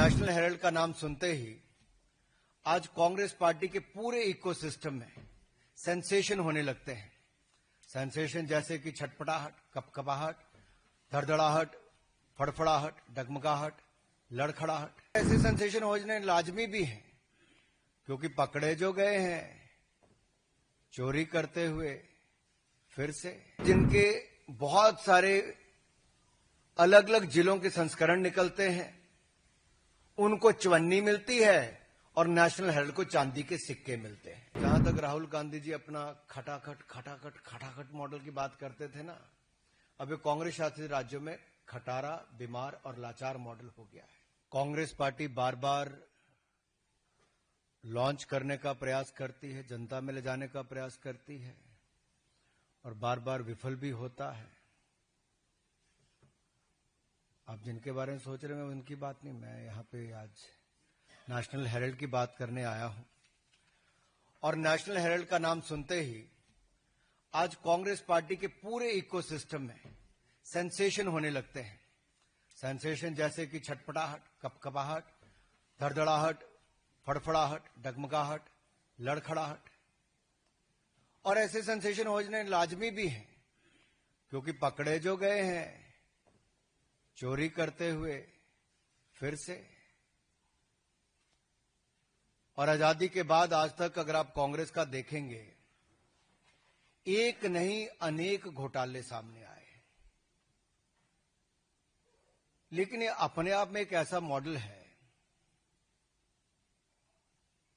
National Herald का नाम सुनते ही आज कांग्रेस पार्टी के पूरे इकोसिस्टम में सेंसेशन होने लगते हैं। सेंसेशन जैसे कि छटपटाहट, कपकपाहट, धड़धड़ाहट, फड़फड़ाहट, डगमगाहट, लड़खड़ाहट। ऐसे सेंसेशन होने लाजमी भी हैं क्योंकि पकड़े जो गए हैं चोरी करते हुए फिर से, जिनके बहुत सारे अलग अलग जिलों के संस्करण निकलते हैं, उनको चवन्नी मिलती है और नेशनल हेराल्ड को चांदी के सिक्के मिलते हैं। जहां तक राहुल गांधी जी अपना खटाखट मॉडल की बात करते थे ना, अब ये कांग्रेस शासित राज्यों में खटारा, बीमार और लाचार मॉडल हो गया है। कांग्रेस पार्टी बार बार लॉन्च करने का प्रयास करती है, जनता में ले जाने का प्रयास करती है और बार बार विफल भी होता है। आप जिनके बारे में सोच रहे हैं उनकी बात नहीं, मैं यहां पे आज नेशनल हेराल्ड की बात करने आया हूं। और नेशनल हेराल्ड का नाम सुनते ही आज कांग्रेस पार्टी के पूरे इकोसिस्टम में सेंसेशन होने लगते हैं। सेंसेशन जैसे कि छटपटाहट, कपकपाहट, धड़धड़ाहट, फड़फड़ाहट, डगमगाहट, लड़खड़ाहट। और ऐसे सेंसेशन होने लाजमी भी हैं क्योंकि पकड़े जो गए हैं चोरी करते हुए फिर से। और आजादी के बाद आज तक अगर आप कांग्रेस का देखेंगे, एक नहीं अनेक घोटाले सामने आए, लेकिन ये अपने आप में एक ऐसा मॉडल है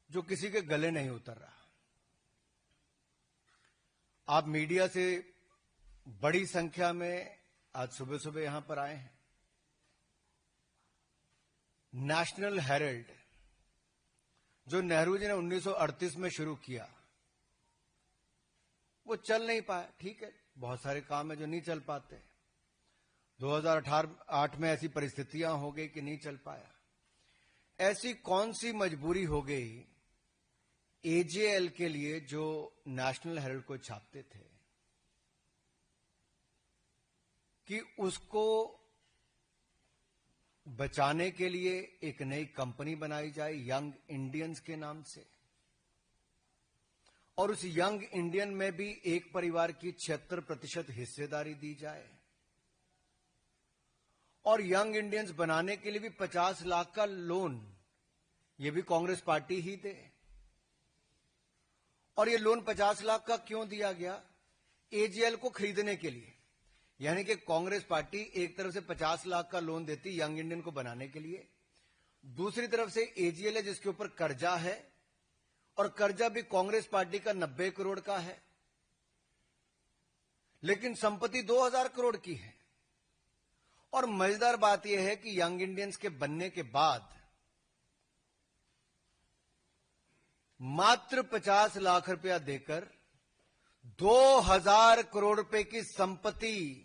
जो किसी के गले नहीं उतर रहा। आप मीडिया से बड़ी संख्या में आज सुबह सुबह यहां पर आए हैं। नेशनल हेराल्ड जो नेहरू जी ने 1938 में शुरू किया, वो चल नहीं पाया। ठीक है, बहुत सारे काम है जो नहीं चल पाते। 2008 में ऐसी परिस्थितियां हो गई कि नहीं चल पाया। ऐसी कौन सी मजबूरी हो गई एजेएल के लिए जो नेशनल हेराल्ड को छापते थे कि उसको बचाने के लिए एक नई कंपनी बनाई जाए यंग इंडियंस के नाम से, और उस यंग इंडियन में भी एक परिवार की 76% हिस्सेदारी दी जाए, और यंग इंडियंस बनाने के लिए भी 50 लाख का लोन ये भी कांग्रेस पार्टी ही दे। और ये लोन 50 लाख का क्यों दिया गया? एजेएल को खरीदने के लिए। यानी कि कांग्रेस पार्टी एक तरफ से 50 लाख का लोन देती यंग इंडियन को बनाने के लिए, दूसरी तरफ से एजेएल है जिसके ऊपर कर्जा है, और कर्जा भी कांग्रेस पार्टी का 90 करोड़ का है, लेकिन संपत्ति 2000 करोड़ की है। और मजेदार बात यह है कि यंग इंडियंस के बनने के बाद मात्र 50 लाख रुपया देकर 2000 करोड़ रुपए की संपत्ति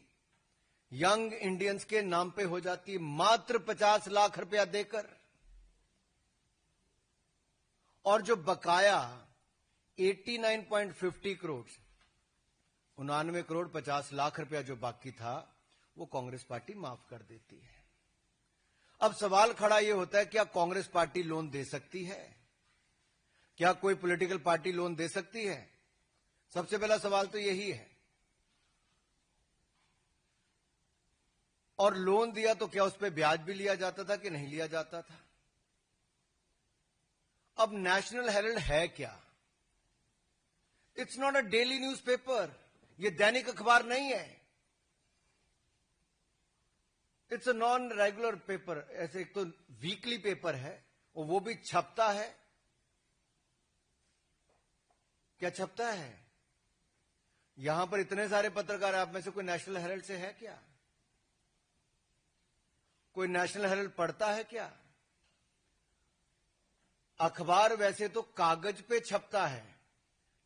यंग इंडियंस के नाम पे हो जाती है, मात्र 50 लाख रुपया देकर। और जो बकाया 89.50 करोड़, 99 करोड़ 50 लाख रुपया जो बाकी था, वो कांग्रेस पार्टी माफ कर देती है। अब सवाल खड़ा यह होता है, क्या कांग्रेस पार्टी लोन दे सकती है? क्या कोई पॉलिटिकल पार्टी लोन दे सकती है? सबसे पहला सवाल तो यही है। और लोन दिया तो क्या उस पर ब्याज भी लिया जाता था कि नहीं लिया जाता था? अब नेशनल हेराल्ड है क्या? It's not a daily newspaper, ये दैनिक अखबार नहीं है। It's a non regular paper. ऐसे एक तो वीकली पेपर है और वो भी छपता है। क्या छपता है? यहां पर इतने सारे पत्रकार, आप में से कोई नेशनल हेराल्ड से है क्या? कोई नेशनल हेराल्ड पढ़ता है क्या? अखबार वैसे तो कागज पे छपता है,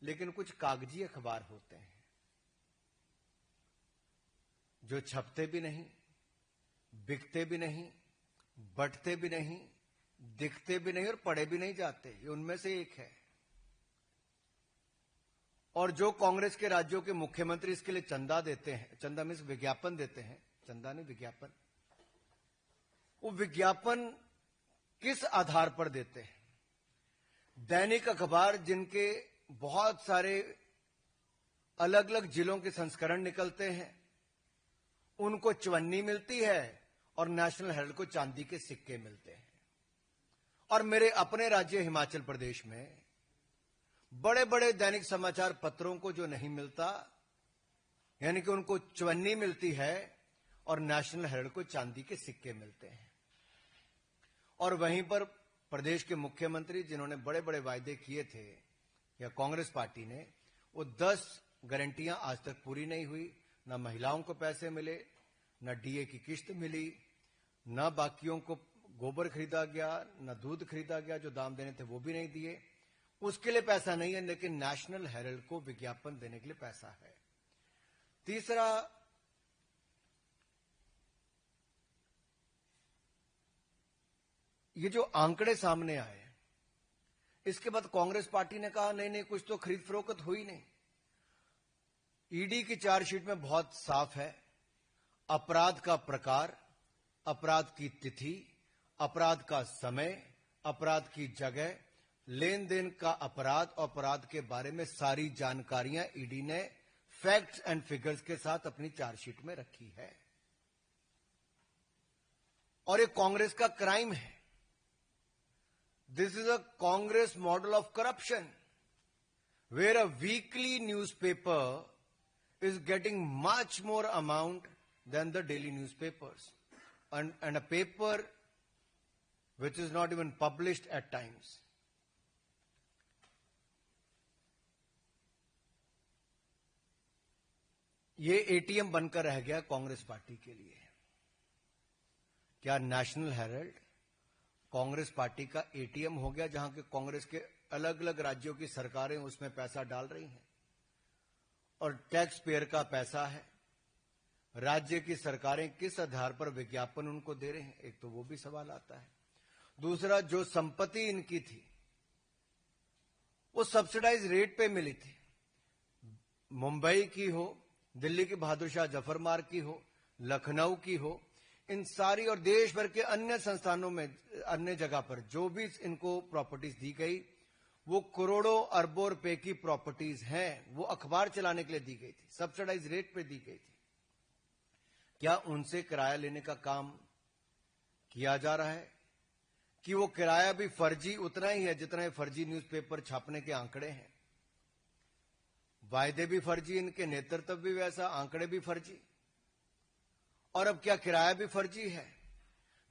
लेकिन कुछ कागजी अखबार होते हैं जो छपते भी नहीं, बिकते भी नहीं, बंटते भी नहीं, दिखते भी नहीं और पढ़े भी नहीं जाते। ये उनमें से एक है। और जो कांग्रेस के राज्यों के मुख्यमंत्री इसके लिए चंदा देते हैं, चंदा मीन्स विज्ञापन देते हैं, चंदा नहीं विज्ञापन, वो विज्ञापन किस आधार पर देते हैं? दैनिक अखबार जिनके बहुत सारे अलग अलग जिलों के संस्करण निकलते हैं, उनको चवन्नी मिलती है और नेशनल हेराल्ड को चांदी के सिक्के मिलते हैं। और मेरे अपने राज्य हिमाचल प्रदेश में बड़े बड़े दैनिक समाचार पत्रों को जो नहीं मिलता, यानी कि उनको चवन्नी मिलती है और नेशनल हेराल्ड को चांदी के सिक्के मिलते हैं। और वहीं पर प्रदेश के मुख्यमंत्री जिन्होंने बड़े बड़े वायदे किए थे, या कांग्रेस पार्टी ने, वो 10 गारंटियां आज तक पूरी नहीं हुई। न महिलाओं को पैसे मिले, न डीए की किश्त मिली, न बाकियों को गोबर खरीदा गया, न दूध खरीदा गया, जो दाम देने थे वो भी नहीं दिए। उसके लिए पैसा नहीं है, लेकिन नेशनल हेराल्ड को विज्ञापन देने के लिए पैसा है। तीसरा, ये जो आंकड़े सामने आए, इसके बाद कांग्रेस पार्टी ने कहा नहीं नहीं, कुछ तो खरीद फरोख्त हुई नहीं। ईडी की चार्जशीट में बहुत साफ है, अपराध का प्रकार, अपराध की तिथि, अपराध का समय, अपराध की जगह, लेन देन का अपराध और अपराध के बारे में सारी जानकारियां ईडी ने फैक्ट्स एंड फिगर्स के साथ अपनी चार्जशीट में रखी है। और ये कांग्रेस का क्राइम है। This is a Congress model of corruption, where a weekly newspaper is getting much more amount than the daily newspapers, and a paper which is not even published at times. ये ATM बनकर रह गया Congress party के लिए। क्या national Herald Congress party का ATM हो गया, जहां के कांग्रेस के अलग अलग राज्यों की सरकारें उसमें पैसा डाल रही हैं और टैक्स पेयर का पैसा है? राज्य की सरकारें किस आधार पर विज्ञापन उनको दे रहे हैं? एक तो वो भी सवाल आता है। दूसरा, जो संपत्ति इनकी थी वो सब्सिडाइज रेट पे मिली थी। मुंबई की हो, दिल्ली की बहादुर शाह जफर मार्ग की हो, लखनऊ की हो, इन सारी और देश भर के अन्य संस्थानों में, अन्य जगह पर जो भी इनको प्रॉपर्टीज दी गई, वो करोड़ों अरबों रुपए की प्रॉपर्टीज हैं। वो अखबार चलाने के लिए दी गई थी, सब्सिडाइज रेट पे दी गई थी। क्या उनसे किराया लेने का काम किया जा रहा है? कि वो किराया भी फर्जी उतना ही है जितना फर्जी न्यूज़पेपर छापने के आंकड़े हैं? वायदे भी फर्जी, इनके नेतृत्व भी वैसा, आंकड़े भी फर्जी। और अब क्या किराया भी फर्जी है?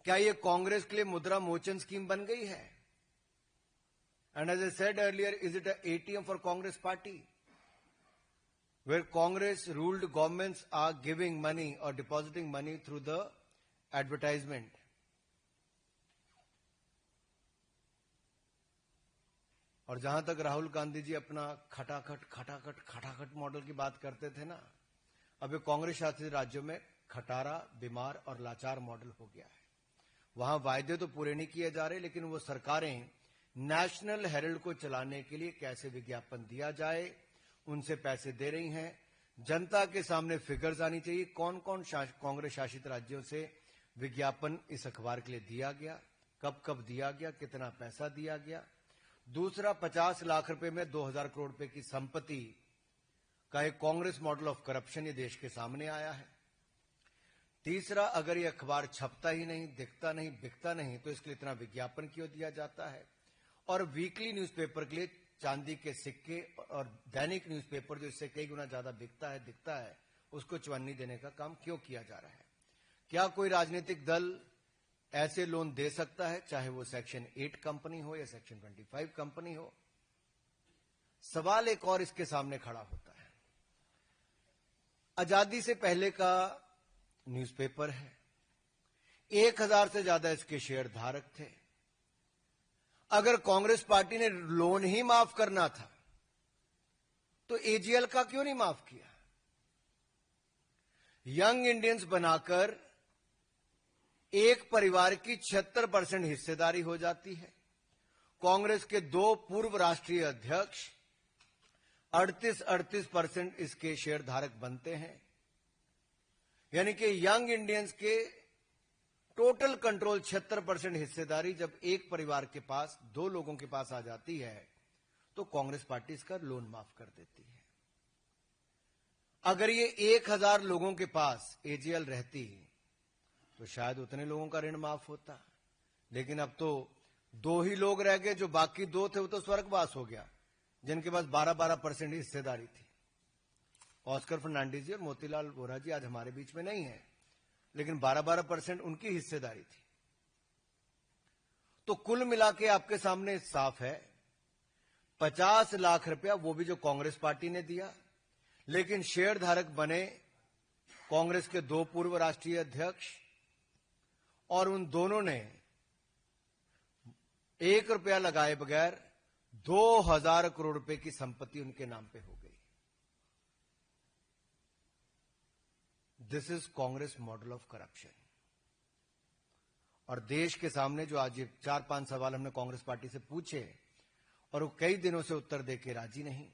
क्या ये कांग्रेस के लिए मुद्रा मोचन स्कीम बन गई है? And as I said earlier, is it an ATM for Congress party? Where Congress ruled governments are giving money or depositing money through the advertisement. और जहां तक राहुल गांधी जी अपना खटाखट मॉडल की बात करते थे ना, अब ये कांग्रेस शासित राज्यों में खटारा, बीमार और लाचार मॉडल हो गया है। वहां वायदे तो पूरे नहीं किए जा रहे, लेकिन वो सरकारें नेशनल हेराल्ड को चलाने के लिए कैसे विज्ञापन दिया जाए, उनसे पैसे दे रही हैं। जनता के सामने फिगर्स आनी चाहिए, कौन कौन कांग्रेस शासित राज्यों से विज्ञापन इस अखबार के लिए दिया गया, कब कब दिया गया, कितना पैसा दिया गया। दूसरा, 50 लाख रुपए में 2000 करोड़ रुपए की संपत्ति का एक कांग्रेस मॉडल ऑफ करप्शन ये देश के सामने आया है। तीसरा, अगर ये अखबार छपता ही नहीं, दिखता नहीं, बिकता नहीं, तो इसके लिए इतना विज्ञापन क्यों दिया जाता है? और वीकली न्यूज़पेपर के लिए चांदी के सिक्के, और दैनिक न्यूज़पेपर जो इससे कई गुना ज्यादा बिकता है, दिखता है, उसको चवन्नी देने का काम क्यों किया जा रहा है? क्या कोई राजनीतिक दल ऐसे लोन दे सकता है, चाहे वो सेक्शन 8 कंपनी हो या सेक्शन 25 कंपनी हो? सवाल एक और इसके सामने खड़ा होता है। आजादी से पहले का न्यूज़पेपर है, 1000 से ज्यादा इसके शेयर धारक थे। अगर कांग्रेस पार्टी ने लोन ही माफ करना था तो एजीएल का क्यों नहीं माफ किया? यंग इंडियंस बनाकर एक परिवार की 76% हिस्सेदारी हो जाती है। कांग्रेस के 2 पूर्व राष्ट्रीय अध्यक्ष 38% इसके शेयर धारक बनते हैं। यानी कि यंग इंडियंस के टोटल कंट्रोल 76% हिस्सेदारी जब एक परिवार के पास, 2 लोगों के पास आ जाती है तो कांग्रेस पार्टी इसका लोन माफ कर देती है। अगर ये 1000 लोगों के पास एजीएल रहती तो शायद उतने लोगों का ऋण माफ होता, लेकिन अब तो 2 ही लोग रह गए, जो बाकी 2 थे वो तो स्वर्गवास हो गया, जिनके पास 12% हिस्सेदारी थी। ऑस्कर फर्नांडिस जी और मोतीलाल वोरा जी आज हमारे बीच में नहीं है, लेकिन 12% उनकी हिस्सेदारी थी। तो कुल मिला के आपके सामने साफ है, 50 लाख रुपया वो भी जो कांग्रेस पार्टी ने दिया, लेकिन शेयर धारक बने कांग्रेस के 2 पूर्व राष्ट्रीय अध्यक्ष, और उन दोनों ने 1 रुपया लगाए बगैर 2000 करोड़ रुपए की संपत्ति उनके नाम पे हो गई। This is Congress model of corruption. और देश के सामने जो आज 4-5 सवाल हमने कांग्रेस पार्टी से पूछे और वो कई दिनों से उत्तर देके राजी नहीं,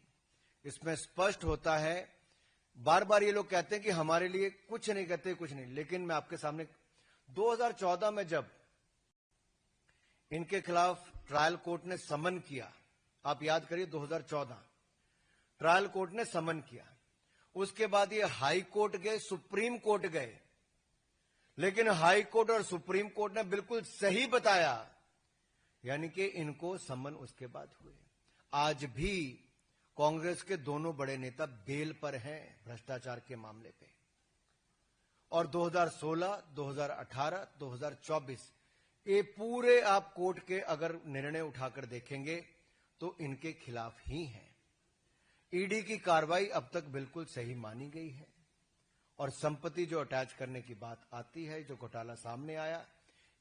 इसमें स्पष्ट होता है। बार बार ये लोग कहते हैं कि हमारे लिए कुछ नहीं कहते, कुछ नहीं, लेकिन मैं आपके सामने 2014 में जब इनके खिलाफ ट्रायल कोर्ट ने समन किया, आप याद करिए 2014 ट्रायल कोर्ट ने समन किया, उसके बाद ये हाई कोर्ट गए, सुप्रीम कोर्ट गए, लेकिन हाई कोर्ट और सुप्रीम कोर्ट ने बिल्कुल सही बताया, यानी कि इनको समन उसके बाद हुए। आज भी कांग्रेस के दोनों बड़े नेता बेल पर हैं भ्रष्टाचार के मामले पे, और 2016, 2018, 2024 ये पूरे आप कोर्ट के अगर निर्णय उठाकर देखेंगे तो इनके खिलाफ ही हैं। ईडी की कार्रवाई अब तक बिल्कुल सही मानी गई है, और संपत्ति जो अटैच करने की बात आती है, जो घोटाला सामने आया,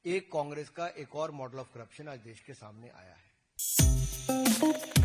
एक कांग्रेस का एक और मॉडल ऑफ करप्शन आज देश के सामने आया है।